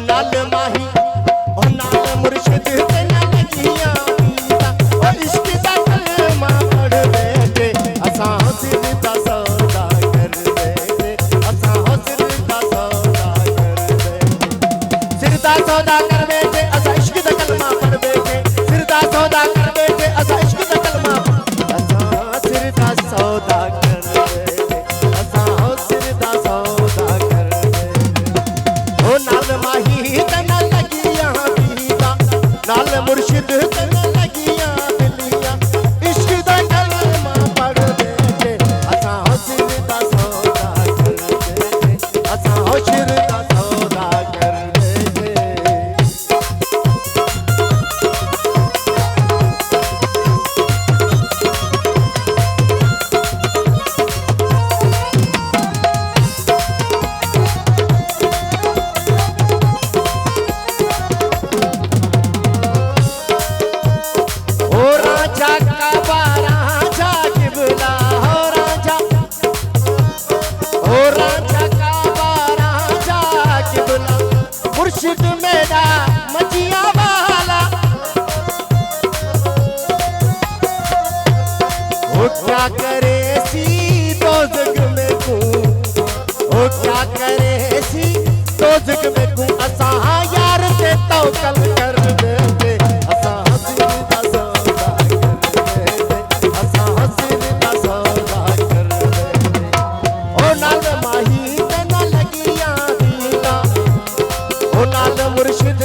नाल माही ओ नाल मुर्शिद ते ना लगियां दीदा ओ इश्क दा कलमा पढ़ बैठे असां सिर दा सौदा कर बैठे असां सिर दा सौदा कर बैठे सिर दा सौदा कर बैठे असां इश्क दा कलमा पढ़ बैठे सिर दा सौदा कर बैठे असां इश्क दा कलमा असां सिर दा सौदा कर बैठे असां सिर दा सौदा कर बैठे ओ नाल माही ते ना लगियां दीदा नाल मुर्शिद ते ना लगियां दिलियां इश्क दा कलमा पढ़ बैठे असां सिर दा सौदा कर बैठे असां सिर दा सौदा कर बैठे ओ राजा काबा राजा किबला ओ राजा काबा राजा किबला मुर्शिद मेरा मजिया वाला ओ क्या करे सी दोज़ख में तू ओ क्या करे सी दोज़ख में तू असां यार ते तवक्कल कर बैठे असां सिर दा सौदा कर बैठे असां सिर दा सौदा कर बैठे ओ नाल माही ते ना लगियां दीदा ओ नाल मुर्शिद